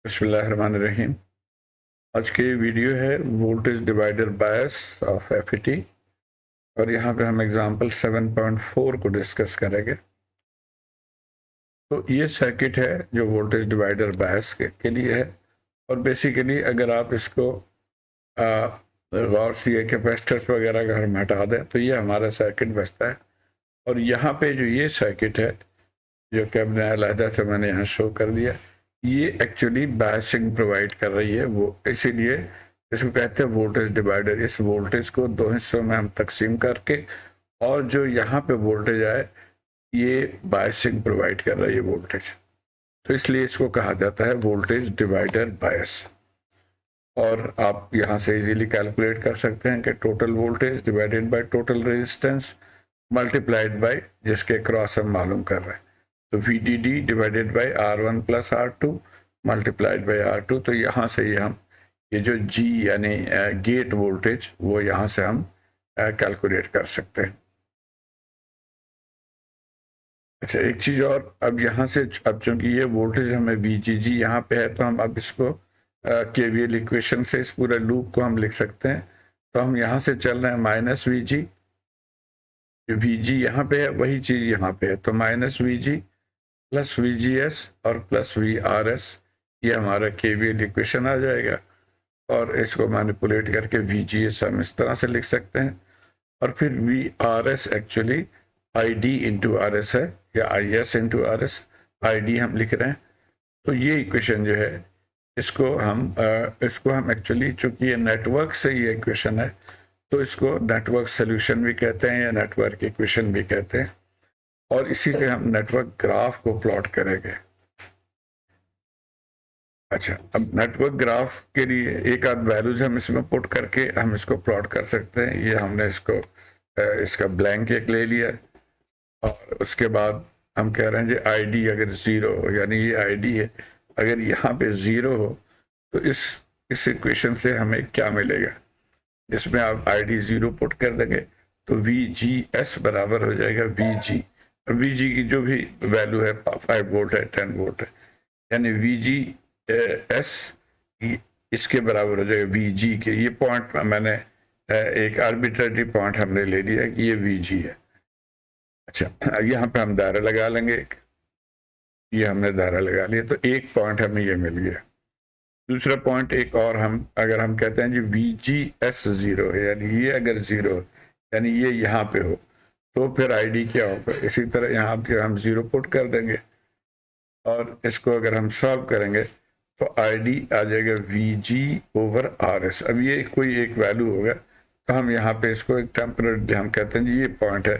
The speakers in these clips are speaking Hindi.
बिस्मिल्लाहिर्रहमानिर्रहीम। आज की वीडियो है voltage divider bias of FET और यहाँ पे हम एग्जांपल 7.4 को डिस्कस करेंगे। तो ये सर्किट है जो वोल्टेज डिवाइडर बायस के लिए है और बेसिकली अगर आप इसको गौर से कैपेसिटर्स वगैरह अगर हम हटा दें तो ये हमारा सर्किट बचता है। और यहाँ पे जो ये सर्किट है जो कि हमने अलहदा से मैंने यहाँ शो कर दिया, ये एक्चुअली बायसिंग प्रोवाइड कर रही है। वो इसीलिए इसको कहते हैं वोल्टेज डिवाइडर। इस वोल्टेज को दो हिस्सों में हम तकसीम करके और जो यहाँ पे वोल्टेज आए ये बायसिंग प्रोवाइड कर रही है वोल्टेज, तो इसलिए इसको कहा जाता है वोल्टेज डिवाइडर बायस। और आप यहाँ से इजीली कैलकुलेट कर सकते हैं कि total voltage divided by total resistance multiplied by जिसके क्रॉस हम मालूम कर रहे हैं, तो VDD divided by R1 plus R2 multiplied by R2। तो यहाँ से ही हम ये जो G यानी गेट वोल्टेज वो यहाँ से हम कैलकुलेट कर सकते हैं। अच्छा, एक चीज और, अब यहाँ से अब चूंकि ये वोल्टेज हमें VGG यहाँ पे है तो हम अब इसको KVL इक्वेशन से इस पूरे लूप को हम लिख सकते हैं। तो हम यहाँ से चल रहे हैं माइनस VG, VG यहाँ पे है वही चीज यहाँ पे है, तो माइनस VG प्लस VGS और प्लस VRS, ये हमारा KVL इक्वेशन आ जाएगा। और इसको मैनिपुलेट करके VGS हम इस तरह से लिख सकते हैं और फिर VRS actually ID into RS है या IS इंटू RS, ID हम लिख रहे हैं। तो ये इक्वेशन जो है इसको हम एक्चुअली, चूंकि ये नेटवर्क से ये इक्वेशन है तो इसको नेटवर्क सोल्यूशन भी कहते हैं या नेटवर्क इक्वेशन भी कहते हैं। और इसी से हम नेटवर्क ग्राफ को प्लॉट करेंगे। अच्छा, अब नेटवर्क ग्राफ के लिए एक आध वैल्यूज हम इसमें पुट करके हम इसको प्लॉट कर सकते हैं। ये हमने इसको इसका ब्लैंक एक ले लिया और उसके बाद हम कह रहे हैं जी ID अगर ज़ीरो हो, यानी ये ID है, अगर यहाँ पे ज़ीरो हो तो इस इक्वेशन से हमें क्या मिलेगा, इसमें आप ID ज़ीरो पुट कर देंगे तो VGS बराबर हो जाएगा VG। VG की जो भी वैल्यू है 5 वोल्ट है 10 वोल्ट है, यानी VGS इसके बराबर हो जाएगा VG के। ये पॉइंट मैंने एक आर्बिट्रेरी पॉइंट हमने ले लिया कि ये VG है। अच्छा, यहाँ पे हम दायरा लगा लेंगे, ये हमने दायरा लगा लिया तो एक पॉइंट हमें ये मिल गया। दूसरा पॉइंट एक और, हम अगर हम कहते हैं जी VGS ज़ीरो है, यानी ये अगर ज़ीरो यानी ये यहाँ पे हो तो फिर ID क्या होगा, इसी तरह यहाँ पे हम ज़ीरो पुट कर देंगे और इसको अगर हम सॉल्व करेंगे तो ID आ जाएगा VG ओवर RS। अब ये कोई एक वैल्यू होगा तो हम यहाँ पे इसको एक टेम्पररी हम कहते हैं जी ये पॉइंट है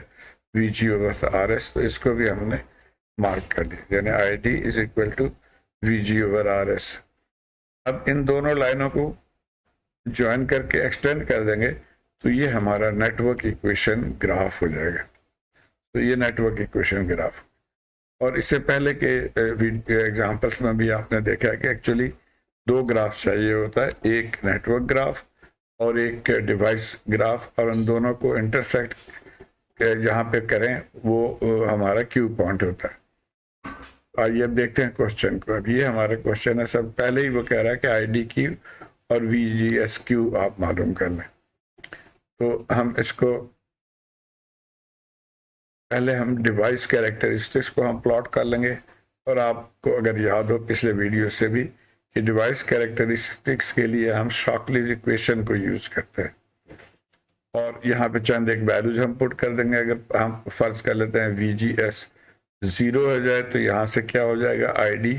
VG ओवर RS, तो इसको भी हमने मार्क कर दिया, यानी ID is equal to VG over RS। अब इन दोनों लाइनों को ज्वाइन करके एक्सटेंड कर देंगे तो ये हमारा नेटवर्क इक्वेशन ग्राफ हो जाएगा। तो ये नेटवर्क इक्वेशन ग्राफ, और इससे पहले के एग्जांपल्स में भी आपने देखा है कि एक्चुअली दो ग्राफ चाहिए होता है, एक नेटवर्क ग्राफ और एक डिवाइस ग्राफ, और उन दोनों को इंटरसेक्ट जहाँ पे करें वो हमारा क्यू पॉइंट होता है। आइए अब देखते हैं क्वेश्चन को। अब ये हमारा क्वेश्चन है, सब पहले ही वो कह रहा है कि ID क्यू और VGS क्यू आप मालूम कर लें। तो हम इसको पहले हम डिवाइस कैरेक्टरिस्टिक्स को हम प्लॉट कर लेंगे, और आपको अगर याद हो पिछले वीडियो से भी कि डिवाइस कैरेक्टरिस्टिक्स के लिए हम शॉकलीज इक्वेशन को यूज करते हैं। और यहाँ पे चंद एक वैल्यूज हम पुट कर देंगे। अगर हम फर्ज कर लेते हैं VGS ज़ीरो हो जाए तो यहाँ से क्या हो जाएगा ID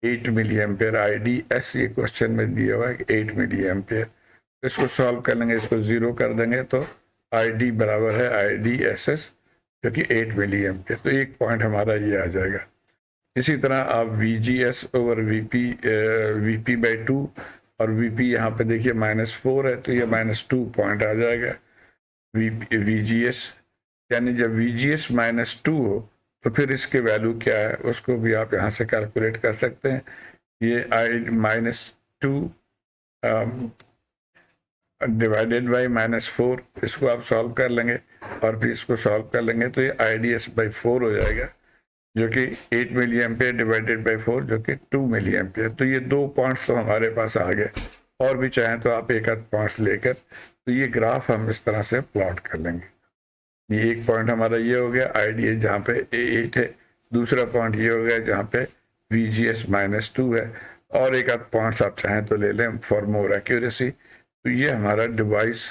8 मिली एम्पेयर। IDS ये क्वेश्चन में दिया हुआ है कि 8 मिली एम्पेयर। इसको सॉल्व कर लेंगे, इसको ज़ीरो कर देंगे तो ID बराबर है IDSS जो कि 8 मिली एम्पेयर। तो एक पॉइंट हमारा ये आ जाएगा। इसी तरह आप VGS ओवर VP बाई 2, और VP यहाँ पे देखिए -4 है तो ये -2 पॉइंट आ जाएगा। VGS यानी जब VGS -2 हो तो फिर इसके वैल्यू क्या है उसको भी आप यहाँ से कैलकुलेट कर सकते हैं। ये -2 डिवाइडेड बाई -4, इसको आप सॉल्व कर लेंगे और फिर इसको सॉल्व कर लेंगे तो ये IDS बाई 4 हो जाएगा। जो कि 8 मिली एम्पियर डिवाइडेड बाई 4 जो कि 2 मिली एम्पियर। तो ये 2 पॉइंट्स तो हमारे पास आ गए, और भी चाहें तो आप एक आध पॉइंट्स लेकर तो ये ग्राफ हम इस तरह से प्लॉट कर लेंगे। ये एक पॉइंट हमारा ये हो गया आईडी जहाँ पे 8 है, दूसरा पॉइंट ये हो गया जहाँ पे VGS -2 है, और एक आध पॉइंट्स आप चाहें तो ले लें फॉर मोर एक्यूरेसी। तो ये हमारा डिवाइस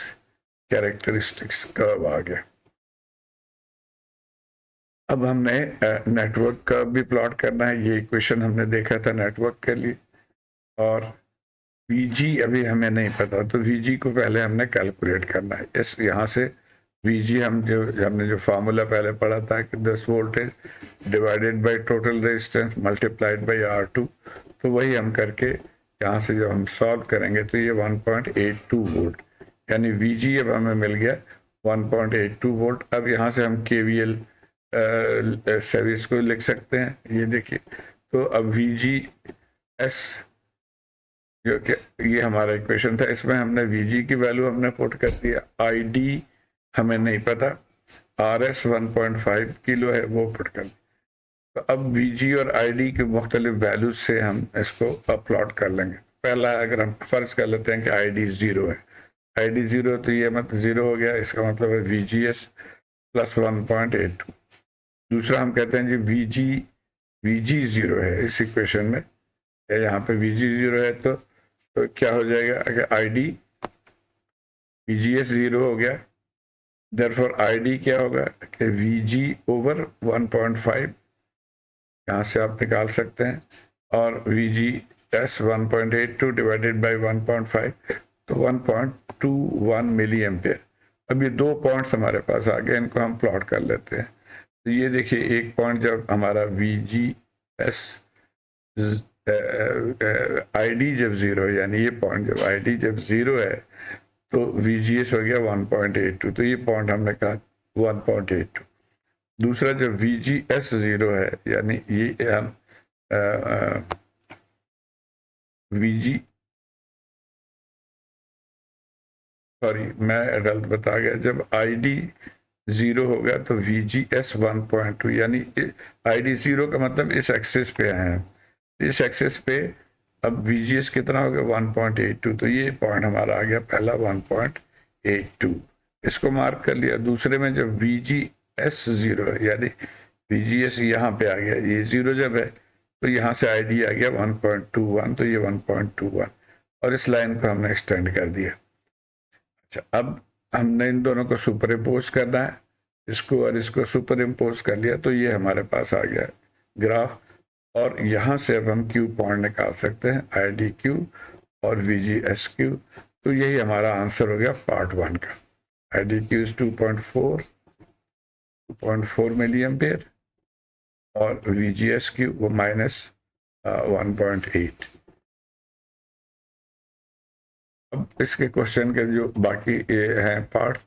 कैरेक्टरिस्टिक्स कर्व आ गया। अब हमने नेटवर्क का भी प्लॉट करना है। ये इक्वेशन हमने देखा था नेटवर्क के लिए, और VG अभी हमें नहीं पता, तो VG को पहले हमने कैलकुलेट करना है। इस यहाँ से VG हमने जो फार्मूला पहले पढ़ा था कि 10 voltage divided by total resistance multiplied by R2, तो वही हम करके यहाँ से जब हम सॉल्व करेंगे तो ये 1.82 वोल्ट, यानी VG अब हमें मिल गया 1.82 वोल्ट। अब यहाँ से हम KVL सर्विस को लिख सकते हैं। ये देखिए, तो अब VGS जो कि ये हमारा इक्वेशन था, इसमें हमने VG की वैल्यू हमने पुट कर दिया, ID हमें नहीं पता, RS 1.5 किलो है वो पुट कर दिया। तो अब VG और ID के मुख्तलिफ वैल्यूज से हम इसको प्लॉट कर लेंगे। पहला अगर हम फर्ज कर लेते हैं कि ID 0 है, ID 0 तो ये मतलब 0 हो गया, इसका मतलब है VGS प्लस 1.82। दूसरा हम कहते हैं जी VG 0 है इस इक्वेशन में, यहाँ पे VG 0 है तो क्या हो जाएगा, अगर ID VGS 0 हो गया, देयरफॉर ID क्या होगा कि VG ओवर 1.5, यहाँ से आप निकाल सकते हैं, और VGS 1.82 डिवाइडेड बाय 1.5 तो 1.21 मिली एम्पियर। अब ये 2 पॉइंट्स हमारे पास आ गए, इनको हम प्लॉट कर लेते हैं। तो ये देखिए, एक पॉइंट जब हमारा VGS ID जब 0 है, यानी ये पॉइंट जब ID जब 0 है तो VGS हो गया 1.82, तो ये पॉइंट हमने कहा 1.82। दूसरा जब VGS 0 है, यानी ये हम मैं गलत बता गया, जब ID 0 होगा तो VGS 1.2, यानी ID 0 का मतलब इस एक्सिस पे आए हैं, इस एक्सिस पे अब VGS कितना हो गया 1.82, तो ये पॉइंट हमारा आ गया पहला 1.82, इसको मार्क कर लिया। दूसरे में जब VGS 0 है, यानी VGS यहाँ पे आ गया, ये 0 जब है तो यहाँ से ID आ गया 1.21, तो ये 1.21, और इस लाइन को हमने एक्सटेंड कर दिया। अच्छा, अब हमने इन दोनों को सुपर इम्पोज करना है, इसको और इसको सुपर इम्पोज कर लिया, तो ये हमारे पास आ गया ग्राफ, और यहाँ से अब हम Q पॉइंट निकाल सकते हैं, IDQ और VGSQ। तो यही हमारा आंसर हो गया पार्ट 1 का। IDQ इज 2.4 मिली एम्पियर, और VGSQ वो -1.8। अब इसके क्वेश्चन के जो बाकी हैं पार्ट,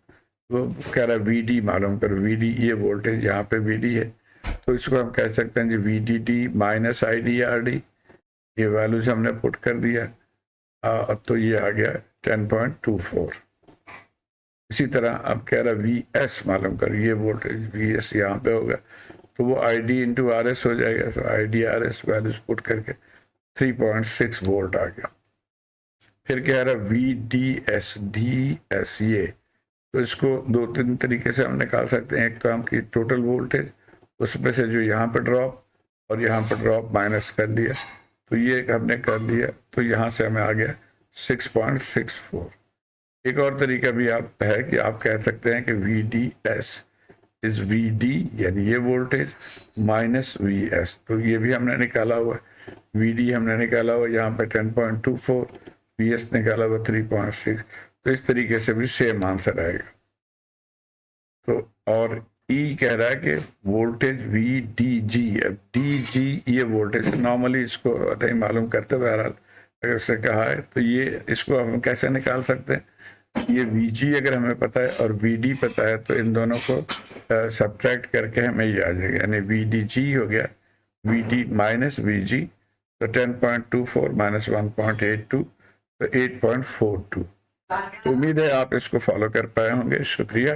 वो कह रहा है VD मालूम करो। VD ये वोल्टेज यहाँ पे VD है, तो इसको हम कह सकते हैं जी VDD माइनस IDRD। ये वैल्यूज हमने पुट कर दिया, तो ये आ गया 10.24। इसी तरह अब कह रहा VS मालूम करो, ये वोल्टेज VS यहाँ पे होगा, तो वो ID इंटू RS हो जाएगा, तो IDRS वैल्यूज पुट करके 3.6 वोल्ट आ गया। फिर कह रहा VDS ये, तो इसको 2-3 तरीके से हम निकाल सकते हैं। एक तो हम की टोटल वोल्टेज, उसमें से जो यहाँ पर ड्रॉप और यहाँ पर ड्रॉप माइनस कर दिया, तो ये हमने कर दिया, तो यहाँ से हमें आ गया 6.64। एक और तरीका भी आप है कि आप कह सकते हैं कि VDS इज VD, यानी ये वोल्टेज माइनस VS, तो ये भी हमने निकाला हुआ। VD हमने निकाला हुआ यहाँ पे 10.24, VS निकाला हुआ 3.6, तो इस तरीके से भी सेम आंसर आएगा। तो और E कह रहा है कि वोल्टेज VDG, अब DG ये वोल्टेज नॉर्मली इसको नहीं मालूम करते, बहरहाल अगर उससे कहा है तो ये इसको हम कैसे निकाल सकते हैं। ये VG अगर हमें पता है और VD पता है, तो इन दोनों को सब्ट्रैक्ट करके हमें ये आ जाएगा, यानी VDG हो गया VD माइनस VG, तो 10.24 माइनस 1.82 तो 8.42। उम्मीद है आप इसको फॉलो कर पाए होंगे। शुक्रिया।